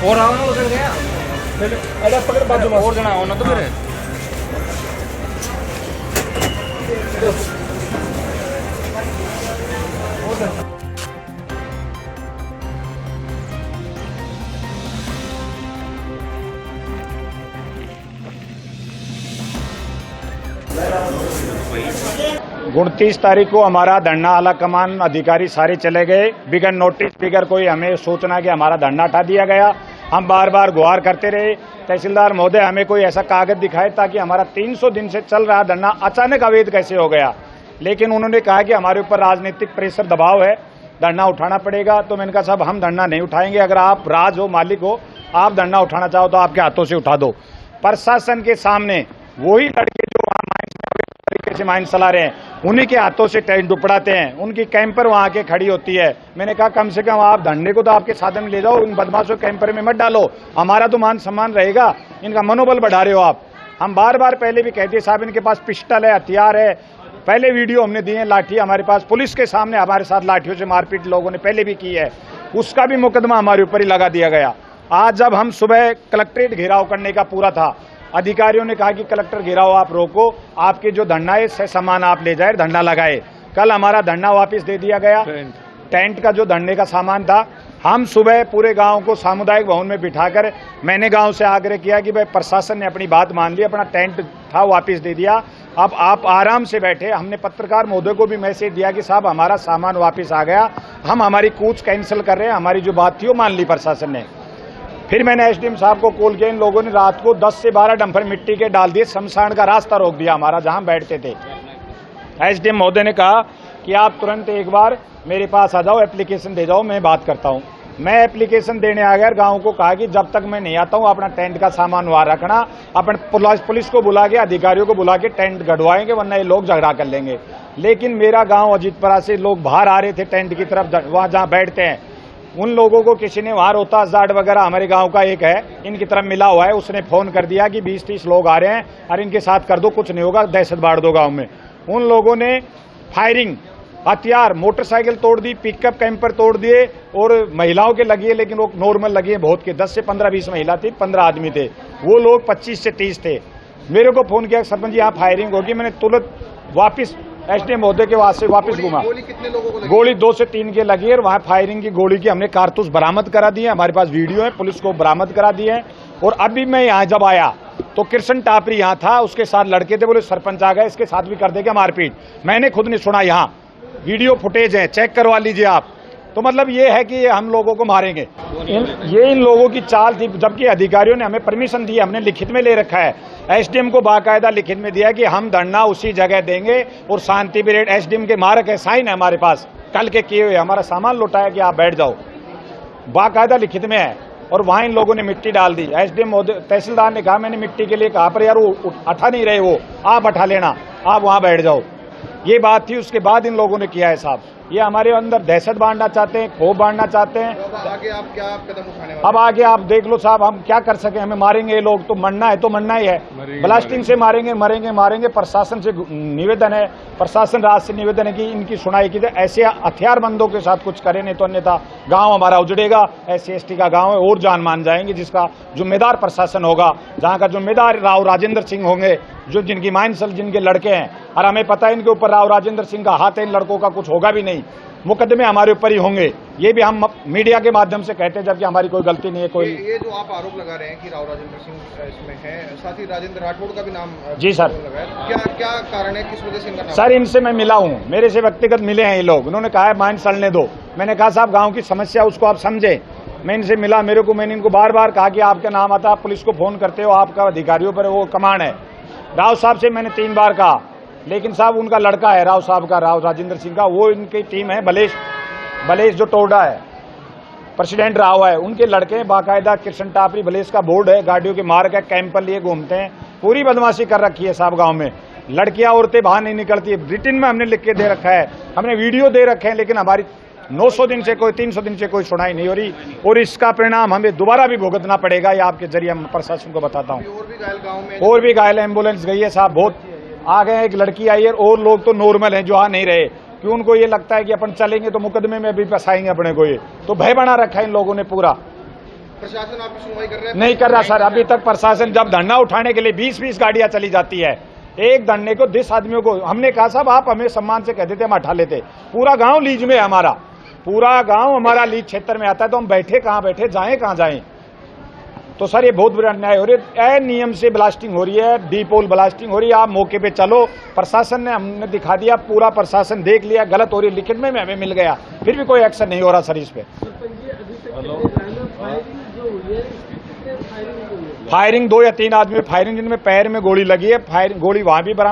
और आओ ना उधर गया अरे पकड़ बाजू में और जना आओ ना तो फिर उनतीस तारीख को हमारा धरना आला कमान अधिकारी सारे चले गए बिगर नोटिस बिगर कोई हमें सूचना कि हमारा धरना हटा दिया गया। हम बार बार गुहार करते रहे तहसीलदार महोदय हमें कोई ऐसा कागज दिखाए ताकि हमारा 300 दिन से चल रहा धरना अचानक अवैध कैसे हो गया। लेकिन उन्होंने कहा कि हमारे ऊपर राजनीतिक प्रेशर दबाव है, धरना उठाना पड़ेगा। तो मैंने कहा साहब हम धरना नहीं उठाएंगे, अगर आप राज हो मालिक हो आप धरना उठाना चाहो तो आपके हाथों से उठा दो। प्रशासन के सामने वही लड़के जो तरीके से माइंस चला रहे हैं उन्हीं के हाथों से टेंट उपड़ाते हैं, उनकी कैंपर वहां के खड़ी होती है। मैंने कहा कम से कम आप धरने को तो आपके साधन में ले जाओ, इन बदमाशों कैंपर में मत डालो, हमारा तो मान सम्मान रहेगा। इनका मनोबल बढ़ा रहे हो आप। हम बार बार पहले भी कहते साहब इनके पास पिस्टल है, हथियार है, पहले वीडियो हमने दिए, लाठी हमारे पास, पुलिस के सामने हमारे साथ लाठियों से मारपीट लोगों ने पहले भी की है, उसका भी मुकदमा हमारे ऊपर ही लगा दिया गया। आज जब हम सुबह कलेक्ट्रेट घेराव करने का पूरा था, अधिकारियों ने कहा कि कलेक्टर घेराव आप रोको, आपके जो धरना है से सामान आप ले जाए, धरना लगाए। कल हमारा धरना वापस दे दिया गया। टेंट का जो धरने का सामान था, हम सुबह पूरे गांव को सामुदायिक भवन में बिठाकर मैंने गांव से आग्रह किया कि भाई प्रशासन ने अपनी बात मान ली, अपना टेंट था वापस दे दिया, अब आप आराम से बैठे। हमने पत्रकार महोदय को भी मैसेज दिया कि साहब हमारा सामान वापस आ गया, हम हमारी कूच कैंसिल कर रहे हैं, हमारी जो बात थी वो मान ली प्रशासन ने। फिर मैंने एसडीएम साहब को कॉल किया, इन लोगों ने रात को 10 से 12 डंपर मिट्टी के डाल दिए, शमशान का रास्ता रोक दिया हमारा जहां बैठते थे। एसडीएम महोदय ने कहा कि आप तुरंत एक बार मेरे पास आ जाओ, एप्लीकेशन दे जाओ, मैं बात करता हूं। मैं एप्लीकेशन देने आ गया, गांव को कहा कि जब तक मैं नहीं आता हूं अपना टेंट का सामान वहां रखना, अपन पुलिस को बुला के अधिकारियों को बुला के टेंट गड़वाएंगे वरना ये लोग झगड़ा कर लेंगे। लेकिन मेरा गांव अजीतपुरा से लोग बाहर आ रहे थे टेंट की तरफ, वहां जहां बैठते हैं, उन लोगों को किसी ने वहां रोहतास जाट वगैरह हमारे गांव का एक है इनकी तरफ मिला हुआ है, उसने फोन कर दिया कि 20-30 लोग आ रहे हैं और इनके साथ कर दो, कुछ नहीं होगा, दहशत बांट दो गांव में। उन लोगों ने फायरिंग, हथियार, मोटरसाइकिल तोड़ दी, पिकअप कैंपर तोड़ दिए और महिलाओं के लगी है, लेकिन वो नॉर्मल लगी है बहुत के, 10 से 15-20 महिला थी, 15 आदमी थे, वो लोग 25 से 30 थे। मेरे को फोन किया सरपंच यहाँ फायरिंग होगी, मैंने तुरंत वापिस एसडीएम महोदय के वास्ते वापस घूमा। गोली कितने लोगों को लगी? गोली 2 से 3 के लगी है, वहां फायरिंग की गोली की हमने कारतूस बरामद करा दिए, हमारे पास वीडियो है, पुलिस को बरामद करा दिए हैं। और अभी मैं यहाँ जब आया तो कृष्ण टापरी यहाँ था, उसके साथ लड़के थे, बोले सरपंच आ गए, इसके साथ भी कर देगा मारपीट। मैंने खुद नहीं सुना, यहाँ वीडियो फुटेज है, चेक करवा लीजिए आप। तो मतलब ये है कि ये हम लोगों को मारेंगे, ये इन लोगों की चाल थी। जबकि अधिकारियों ने हमें परमिशन दी, हमने लिखित में ले रखा है, एसडीएम को बाकायदा लिखित में दिया कि हम धरना उसी जगह देंगे और शांति पीरियड, एसडीएम के मारक है, साइन है हमारे पास कल के किए हुए, हमारा सामान लौटाया कि आप बैठ जाओ, बाकायदा लिखित में है। और वहां इन लोगों ने मिट्टी डाल दी। एसडीएम तहसीलदार ने कहा मैंने मिट्टी के लिए कहा पर यार वो उठा नहीं रहे, वो आप उठा लेना, आप वहां बैठ जाओ, ये बात थी। उसके बाद इन लोगों ने किया है साहब, ये हमारे अंदर दहशत बांटना चाहते हैं, खौफ बांटना चाहते हैं। अब आगे आप क्या कदम उठाने वाले? अब आगे आप देख लो साहब, हम क्या कर सके, हमें मारेंगे ये लोग, तो मरना है तो मरना ही है, ब्लास्टिंग से मारेंगे, मरेंगे मारेंगे। प्रशासन से निवेदन है, प्रशासन राज से निवेदन है कि इनकी सुनाई की जाए, ऐसे हथियारबंदों के साथ कुछ करें, नहीं तो अन्यथा गांव हमारा उजड़ेगा। SC/ST का गांव है और जान मान जाएंगे, जिसका जिम्मेदार प्रशासन होगा, जहां का जिम्मेदार राव राजेंद्र सिंह होंगे, जो जिनकी माइंसल जिनके लड़के हैं, और हमें पता है इनके ऊपर राव राजेंद्र सिंह का हाथ है, इन लड़कों का कुछ होगा भी नहीं, मुकदमे हमारे ऊपर ही होंगे। ये भी हम मीडिया के माध्यम से कहते हैं, जबकि हमारी कोई गलती नहीं है। कोई ये जो आप आरोप लगा रहे हैं कि राव राजेंद्र सिंह इसमें है, साथ ही राजेंद्र राठौड़ का भी नाम जी सर, क्या क्या कारण है, किस वजह से इनका नाम? सर इनसे मैं मिला हूँ, मेरे से व्यक्तिगत मिले हैं ये लोग, उन्होंने कहा है माइन सड़ने दो। मैंने कहा साहब गाँव की समस्या उसको आप समझे। मैं इनसे मिला, मैंने इनको बार बार कहा कि आपका नाम आता, आप पुलिस को फोन करते हो, आपका अधिकारियों पर वो कमांड है। राव साहब से मैंने 3 बार कहा, लेकिन साहब उनका लड़का है राव साहब का, राव राजेंद्र सिंह का, वो इनकी टीम है, बलेश जो टोडा है, प्रेसिडेंट रहा हुआ है, उनके लड़के हैं, बाकायदा कृष्ण टापरी बलेश का बोर्ड है, गाड़ियों के मार्ग है, कैंपर लिए घूमते हैं, पूरी बदमाशी कर रखी है साहब गांव में। लड़कियां औरतें बाहर नहीं निकलती है, रिटन में हमने लिख के दे रखा है, हमने वीडियो दे रखे हैं, लेकिन हमारी 900 दिन से कोई 300 दिन से कोई सुनाई नहीं हो रही, और इसका परिणाम हमें दोबारा भी भुगतना पड़ेगा। ये आपके जरिए हम प्रशासन को बताता हूँ। और भी घायल गाँव में, और भी घायल, एम्बुलेंस गई है साहब, बहुत आ गए हैं, एक लड़की आई है, और लोग तो नॉर्मल हैं जो आ नहीं रहे, कि उनको ये लगता है कि अपन चलेंगे तो मुकदमे में भी फंसाएंगे अपने को, ये तो भय बना रखा है इन लोगों ने पूरा। प्रशासन आपकी सुनवाई कर रहा है? नहीं कर रहा सर, अभी तक प्रशासन जब धरना उठाने के लिए 20-20 गाड़ियां चली जाती है, एक धरने को 10 आदमियों को हमने कहा साहब आप हमें सम्मान से कहते थे हम उठा लेते। पूरा गांव लीज में है हमारा, पूरा गांव हमारा लीज क्षेत्र में आता है, तो हम बैठे कहां बैठे, जाएं कहां जाएं। तो सर ये बहुत बड़ा अन्याय हो रही है, नियम से ब्लास्टिंग हो रही है, डीपोल ब्लास्टिंग हो रही है। आप मौके पे चलो, प्रशासन ने हमने दिखा दिया, पूरा प्रशासन देख लिया, गलत हो रही है, लिखित में हमें मिल गया, फिर भी कोई एक्शन नहीं हो रहा सर इस पे। फायरिंग 2 या 3 आदमी फायरिंग, जिनमें पैर में गोली लगी है, फायरिंग गोली वहां भी बरामद